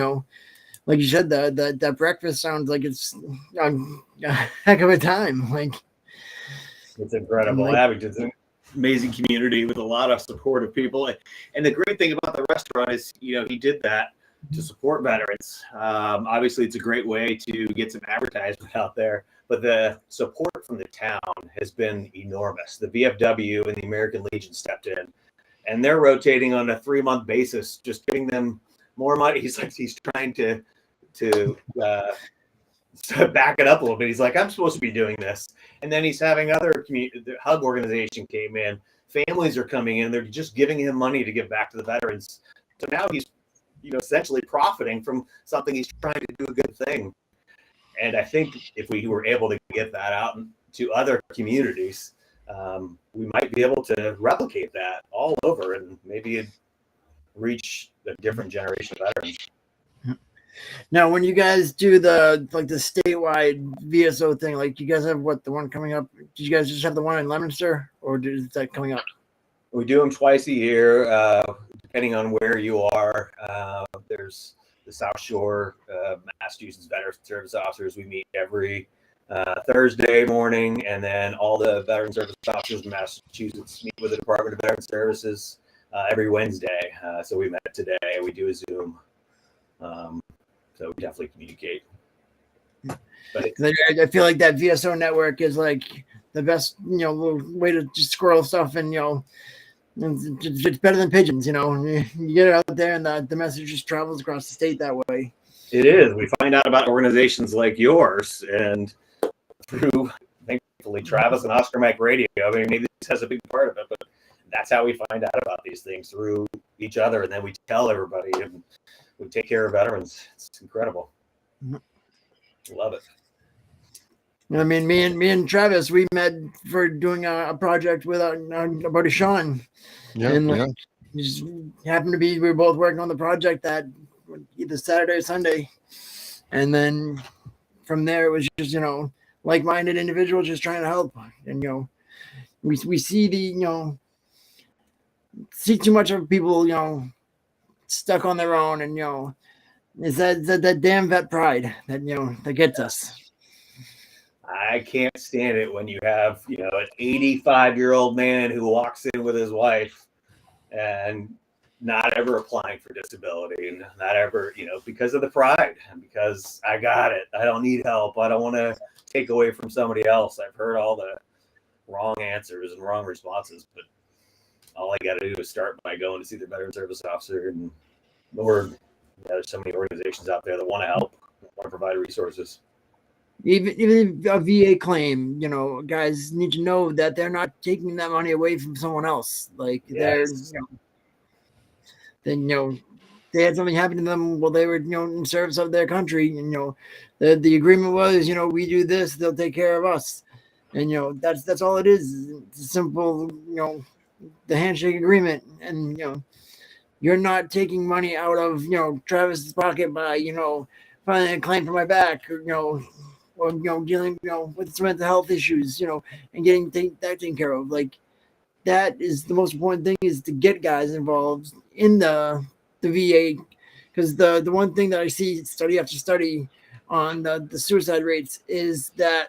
like you said, that breakfast sounds like it's a heck of a time. Like, it's incredible. Like, Abington's an amazing community with a lot of supportive people. And the great thing about the restaurant is, he did that to support veterans. Obviously, it's a great way to get some advertisement out there, but the support from the town has been enormous. The VFW and the American Legion stepped in, and they're rotating on a 3-month basis, just giving them more money. He's trying to back it up a little bit. He's like, I'm supposed to be doing this. And then he's having other community, the Hug organization came in, families are coming in, they're just giving him money to give back to the veterans. So now he's, essentially profiting from something. He's trying to do a good thing. And I think if we were able to get that out to other communities, we might be able to replicate that all over, and maybe reach a different generation of veterans. Now, when you guys do the statewide VSO thing, like, you guys have the one coming up? Did you guys just have the one in Leominster, or is that coming up? We do them twice a year, depending on where you are. There's the South Shore, Massachusetts Veteran Service Officers. We meet every Thursday morning, and then all the Veteran Service Officers in Massachusetts meet with the Department of Veteran Services every Wednesday. So we met today. We do a Zoom. So we definitely communicate. But I feel like that VSO network is like the best, way to just squirrel stuff, and it's better than pigeons. You get it out there, and the message just travels across the state that way. it is. We find out about organizations like yours, and through, thankfully, Travis and Oscar Mike Radio. I mean, maybe this has a big part of it, but that's how we find out about these things, through each other, and then we tell everybody, and we take care of veterans. It's incredible. Love it. I mean, me and Travis, we met for doing a project with our buddy Sean. Yeah, and just happened to be, we were both working on the project that either Saturday or Sunday, and then from there it was just like-minded individuals just trying to help. And we see see too much of people stuck on their own, and it's that damn vet pride that that gets us. I can't stand it when you have, an 85-year-old man who walks in with his wife and not ever applying for disability, and not ever, because of the pride, and because I got it. I don't need help. I don't want to take away from somebody else. I've heard all the wrong answers and wrong responses, but all I got to do is start by going to see the Veteran Service Officer. And there's so many organizations out there that want to help, want to provide resources. Even a VA claim, guys need to know that they're not taking that money away from someone else. Like, Yes. they had something happen to them while they were, in service of their country. And, the agreement was, we do this, they'll take care of us. And, that's all it is. It's a simple, the handshake agreement. And, you're not taking money out of, Travis's pocket by, filing a claim for my back, or dealing, with some mental health issues, and getting that taken care of. Like, that is the most important thing, is to get guys involved in the VA, because the one thing that I see study after study on the suicide rates is that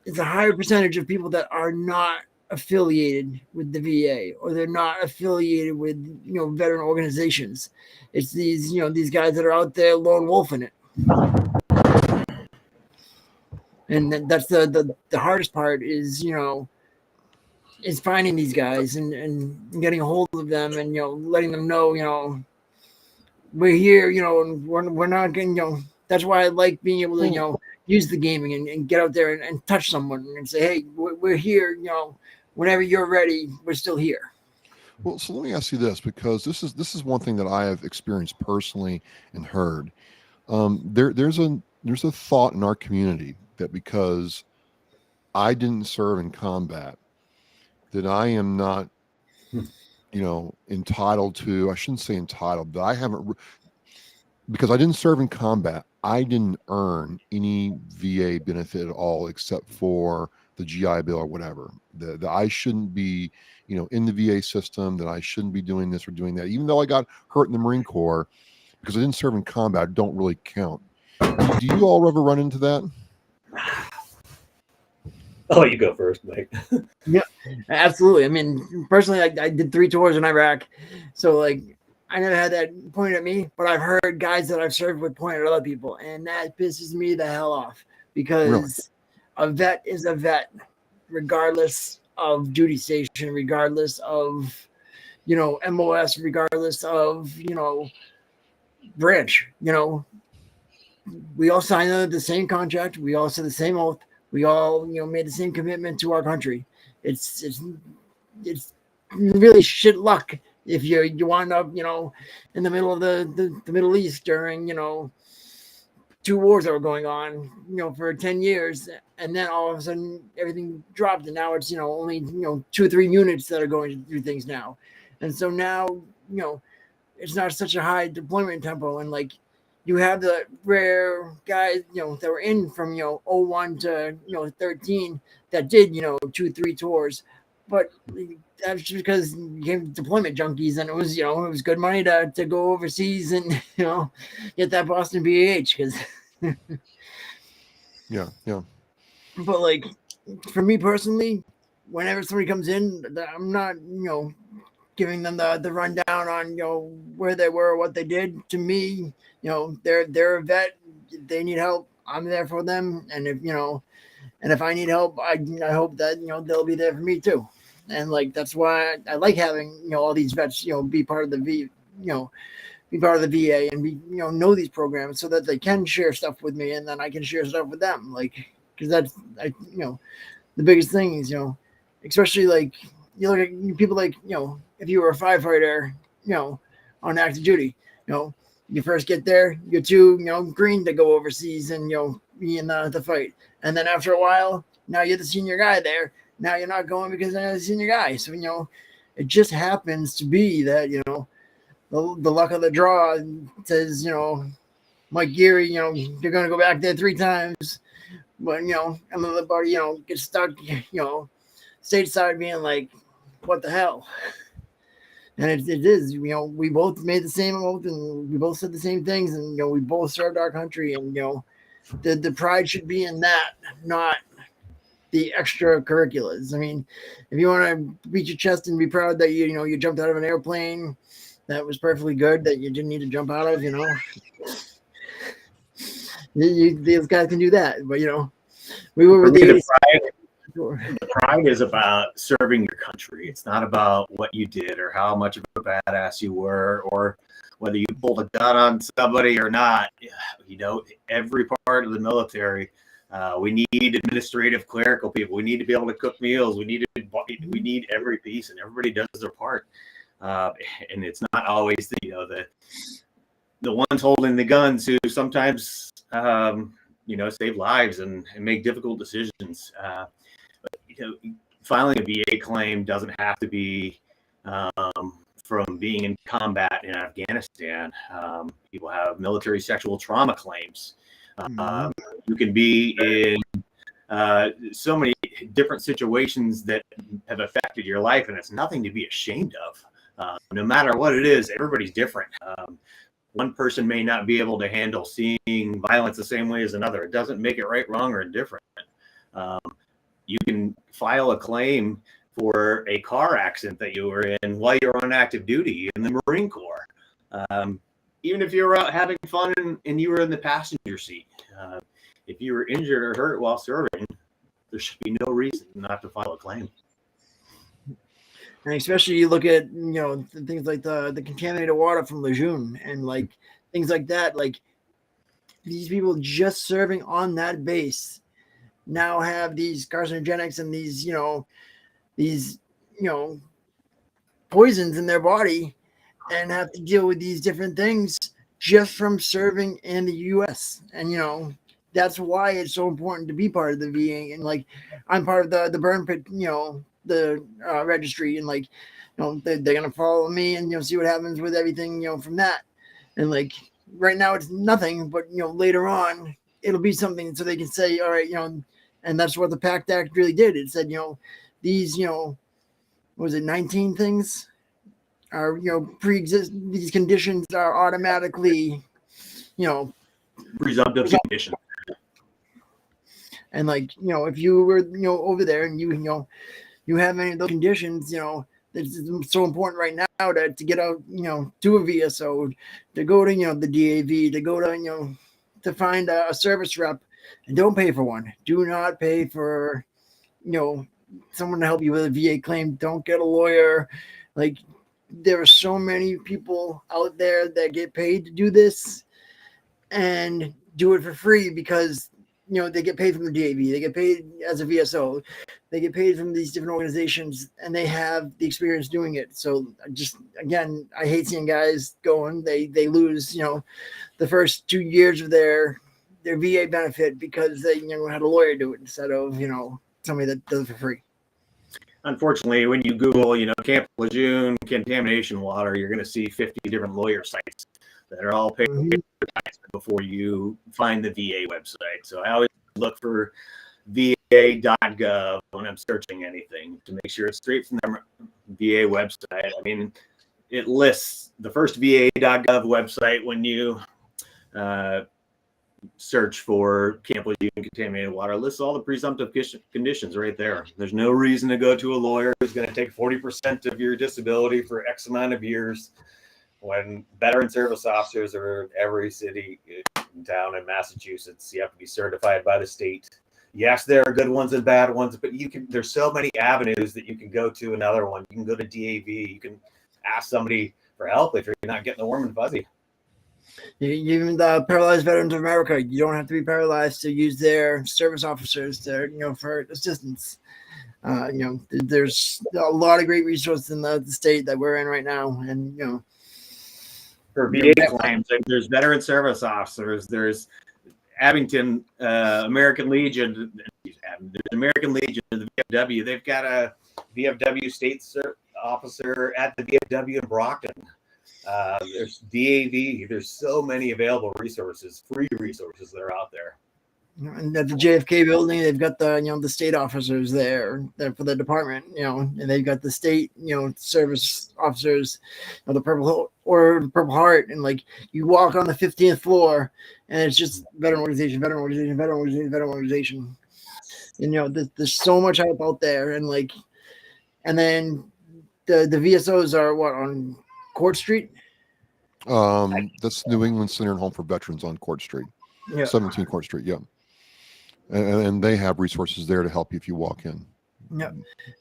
it's a higher percentage of people that are not affiliated with the VA, or they're not affiliated with veteran organizations. It's these these guys that are out there lone wolfing it. And that's the hardest part, is is finding these guys and getting a hold of them, and letting them know we're here, and we're not getting that's why I like being able to use the gaming and get out there and touch someone and say, hey, we're here, whenever you're ready, we're still here. Well, so let me ask you this, because this is one thing that I have experienced personally and heard. There's a thought in our community that because I didn't serve in combat, that I am not, entitled to. I shouldn't say entitled, but I haven't, because I didn't serve in combat. I didn't earn any VA benefit at all except for the GI Bill or whatever. The I shouldn't be, in the VA system, that I shouldn't be doing this or doing that. Even though I got hurt in the Marine Corps, because I didn't serve in combat, I don't really count. Do you all ever run into that? Oh, you go first, Mike. Yeah, absolutely. I mean, personally, I did 3 tours in Iraq, so like I never had that pointed at me, but I've heard guys that I've served with point at other people, and that pisses me the hell off because a vet is a vet, regardless of duty station, regardless of MOS, regardless of branch. We all signed under the same contract. We all said the same oath. We all, made the same commitment to our country. It's really shit luck if you wind up, in the middle of the Middle East during, 2 wars that were going on, for 10 years, and then all of a sudden everything dropped, and now it's, only 2 or 3 units that are going through things now, and so now, it's not such a high deployment tempo, and like. You have the rare guys, that were in from, 01 to, 13 that did, 2, 3 tours. But that's just because you became deployment junkies, and it was, it was good money to go overseas and, get that Boston BAH. Because Yeah. But like, for me personally, whenever somebody comes in, I'm not, giving them the rundown on, where they were, what they did. To me, they're a vet. They need help. I'm there for them. And if I need help, I hope that, they'll be there for me too. And like, that's why I like having, all these vets, be part of the be part of the VA and be, know these programs so that they can share stuff with me, and then I can share stuff with them. Like, cause that's, the biggest thing is, especially like, you look at people like, if you were a firefighter, on active duty, you first get there, you're too, green to go overseas and, be in the fight. And then after a while, now you're the senior guy there. Now you're not going because you're the senior guy. So, it just happens to be that, the luck of the draw says, Mike Geary, you're going to go back there 3 times. But, another buddy, gets stuck, stateside being like, what the hell? And it is, we both made the same oath and we both said the same things, and we both served our country, and the pride should be in that, not the extracurriculars. I mean, if you want to beat your chest and be proud that you jumped out of an airplane that was perfectly good, that you didn't need to jump out of, these guys can do that. But we were with the pride is about serving your country. It's not about what you did or how much of a badass you were or whether you pulled a gun on somebody or not. Every part of the military, we need administrative, clerical people. We need to be able to cook meals. We need every piece, and everybody does their part. And it's not always the ones holding the guns who sometimes save lives and make difficult decisions. Filing a VA claim doesn't have to be from being in combat in Afghanistan. People have military sexual trauma claims. You can be in so many different situations that have affected your life, and it's nothing to be ashamed of. No matter what it is, everybody's different. One person may not be able to handle seeing violence the same way as another. It doesn't make it right, wrong, or indifferent. You can file a claim for a car accident that you were in while you're on active duty in the Marine Corps. Even if you were out having fun and you were in the passenger seat. If you were injured or hurt while serving, there should be no reason not to file a claim. And especially you look at, things like the contaminated water from Lejeune and like things like that. Like these people just serving on that base now have these carcinogenics and these poisons in their body and have to deal with these different things just from serving in the U.S. And, that's why it's so important to be part of the VA. And like, I'm part of the burn pit, the registry, and like, they're gonna follow me, and see what happens with everything, from that. And like right now it's nothing, but later on it'll be something, so they can say, all right, and that's what the PACT Act really did. It said, these, what was it, 19 things are, pre-exist, these conditions are automatically, Presumptive condition. and like, if you were, over there and you have any of those conditions, it's so important right now to get out, to a VSO, to go to, the DAV, to go to, to find a service rep, and don't pay for one. Do not pay for, someone to help you with a VA claim. Don't get a lawyer. Like, there are so many people out there that get paid to do this and do it for free because they get paid from the DAV, they get paid as a VSO, they get paid from these different organizations, and they have the experience doing it. So just, again, I hate seeing guys going, they lose, the first 2 years of their VA benefit because they had a lawyer do it instead of somebody that does it for free. Unfortunately, when you Google, Camp Lejeune contamination water, you're going to see 50 different lawyer sites that are all paid before you find the VA website. So I always look for va.gov when I'm searching anything to make sure it's straight from their VA website. I mean, it lists the first va.gov website when you search for Camp Lejeune contaminated water, lists all the presumptive conditions right there. There's no reason to go to a lawyer who's going to take 40% of your disability for X amount of years, when veteran service officers are every city and town in Massachusetts. You have to be certified by the state. Yes, there are good ones and bad ones, but there's so many avenues that you can go to another one. You can go to DAV. You can ask somebody for help if you're not getting the warm and fuzzy. Even the Paralyzed Veterans of America, you don't have to be paralyzed to use their service officers to, for assistance. There's a lot of great resources in the state that we're in right now. And, for VA claims, there's veteran service officers, there's Abington, American Legion, there's American Legion, the VFW. They've got a VFW state officer at the VFW in Brockton. There's DAV. There's so many available resources, free resources that are out there. And at the JFK building, they've got the the state officers there for the department, and they've got the state service officers, the Purple Heart, and like you walk on the 15th floor, and it's just veteran organization, veteran organization, veteran organization, veteran organization. And there's so much help out there, and like, and then the VSOs are what, on Court Street? That's New England Center and Home for Veterans on Court Street. Yeah. 17 Court Street, yeah. And they have resources there to help you if you walk in. Yeah.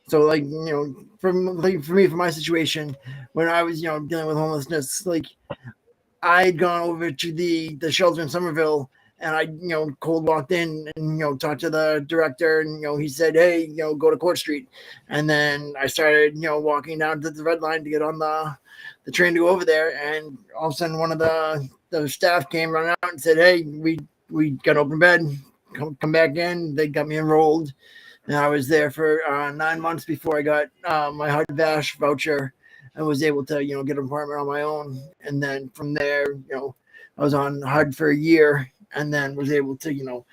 So like, for me, for my situation, when I was, dealing with homelessness, like I'd gone over to the shelter in Somerville, and I, cold walked in and, talked to the director, and, he said, hey, go to Court Street. And then I started, walking down to the red line to get on the train to go over there. And all of a sudden one of the staff came running out and said, hey, we got an open bed, come back in. They got me enrolled. And I was there for 9 months before I got my HUD-VASH voucher and was able to, get an apartment on my own. And then from there, I was on HUD for a year and then was able to,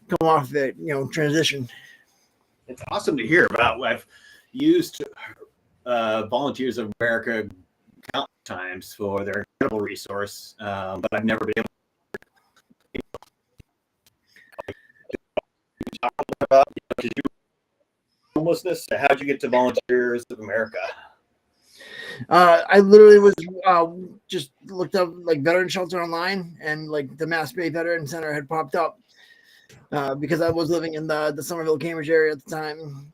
come off it, transition. It's awesome to hear about. I've used Volunteers of America countless times for their incredible resource, but I've never been able to talk about homelessness. How'd you get to Volunteers of America? I literally was just looked up like veteran shelter online, and like the Mass Bay Veteran Center had popped up because I was living in the Somerville, Cambridge area at the time,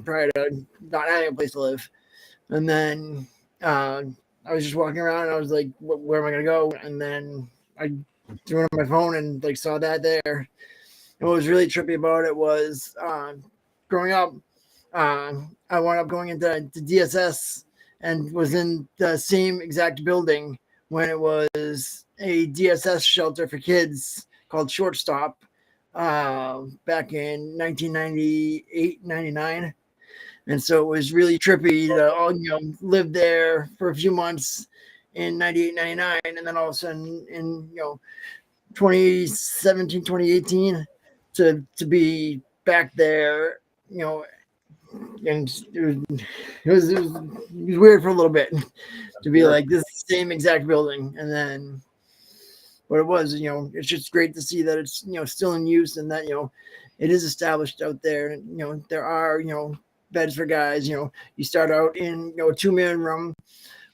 prior to not having a place to live. And then I was just walking around, and I was like, where am I going to go? And then I threw it on my phone and like saw that there. And what was really trippy about it was growing up, I wound up going into DSS and was in the same exact building when it was a DSS shelter for kids called Shortstop back in 1998, 99. And so it was really trippy to live there for a few months in 98, 99, and then all of a sudden in 2017, 2018 to be back there, and it was weird for a little bit to be like this same exact building, and then but it was it's just great to see that it's still in use, and that it is established out there, and there are beds for guys. You start out in a 2-man room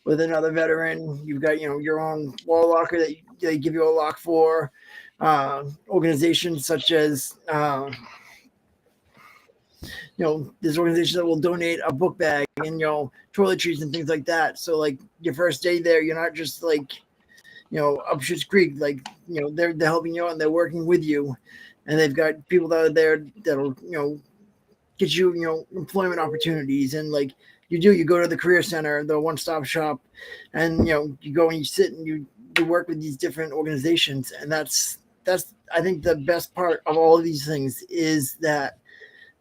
with another veteran. You've got your own wall locker that they give you a lock for. Organizations such as there's organizations that will donate a book bag and toiletries and things like that. So like your first day there, you're not just like up Schitt's Creek. Like they're helping you out and they're working with you, and they've got people that are there that'll get you employment opportunities. And like you go to the career center, the one-stop shop, and you go and you sit and you work with these different organizations. And that's I think the best part of all of these things is that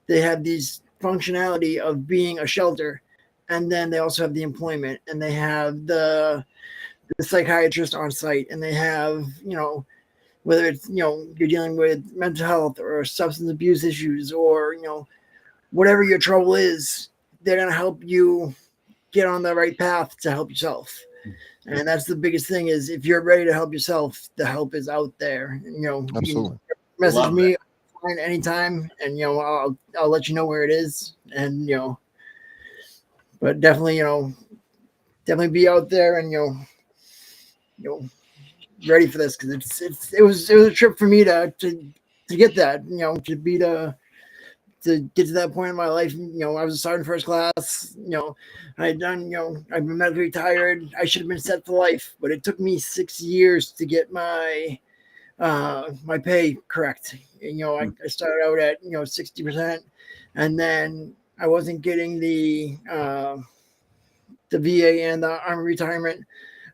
they have these functionality of being a shelter, and then they also have the employment, and they have the psychiatrist on site, and they have whether it's you're dealing with mental health or substance abuse issues, or whatever your trouble is, they're going to help you get on the right path to help yourself. And that's the biggest thing, is if you're ready to help yourself, the help is out there. Absolutely. You can message me anytime, and I'll let you know where it is. And but definitely be out there and ready for this, because it was a trip for me to get that, to get to that point in my life. I was a sergeant first class. I had done, I've been medically retired. I should have been set for life, but it took me 6 years to get my pay correct. And, I started out at 60%, and then I wasn't getting the VA and the Army retirement.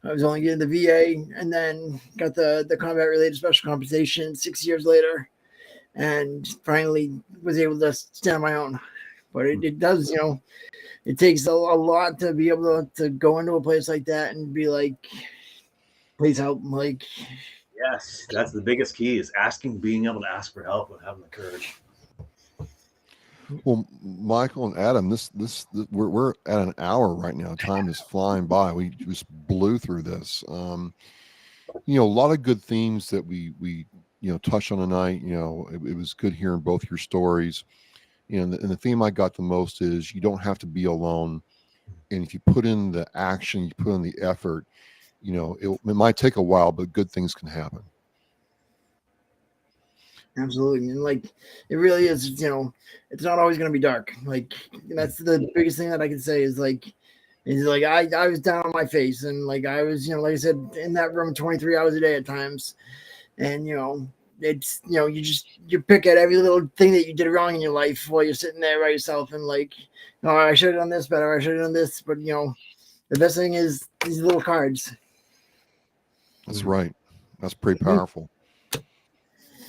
I was only getting the VA, and then got the combat related special compensation 6 years later, and finally was able to stand on my own. But it does, it takes a lot to be able to go into a place like that and be like, please help. Like, yes, that's the biggest key, is being able to ask for help and having the courage. Well, Michael and Adam, we're at an hour right now. Time is flying by. We just blew through this. A lot of good themes that we touched on tonight. It was good hearing both your stories. And the theme I got the most is you don't have to be alone. And if you put in the action, you put in the effort, it might take a while, but good things can happen. Absolutely. And like, it really is, it's not always going to be dark. Like, that's the biggest thing that I can say is like, I was down on my face, and like, I was, like I said, in that room 23 hours a day at times. And, it's, you pick at every little thing that you did wrong in your life while you're sitting there by yourself, and like, oh, I should have done this better. I should have done this. But, the best thing is these little cards. That's right. That's pretty powerful.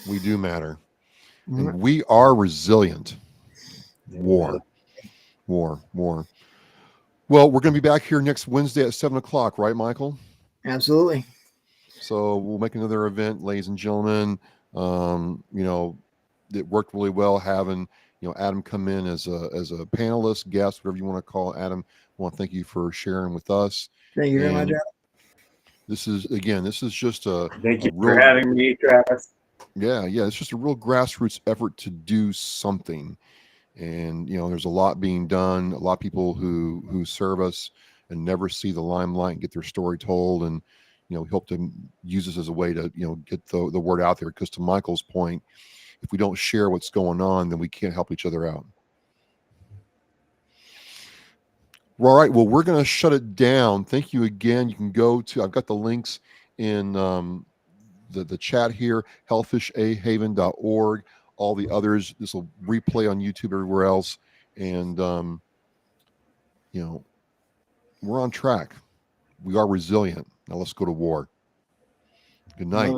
We do matter. And we are resilient. War. Well, we're going to be back here next Wednesday at 7:00, right, Michael? Absolutely. So we'll make another event, ladies and gentlemen. It worked really well having, Adam come in as a panelist, guest, whatever you want to call it. Adam, I want to thank you for sharing with us. Thank you very much. This is just Thank you for having me, Travis. Yeah. It's just a real grassroots effort to do something. And, there's a lot being done, a lot of people who serve us and never see the limelight and get their story told. And, we hope to use this as a way to, get the word out there. Because to Michael's point, if we don't share what's going on, then we can't help each other out. All right. Well, we're going to shut it down. Thank you again. You can go to, I've got the links in the chat here, hellfishahaven.org. All the others, this will replay on YouTube, everywhere else. And, we're on track. We are resilient. Now let's go to war. Good night.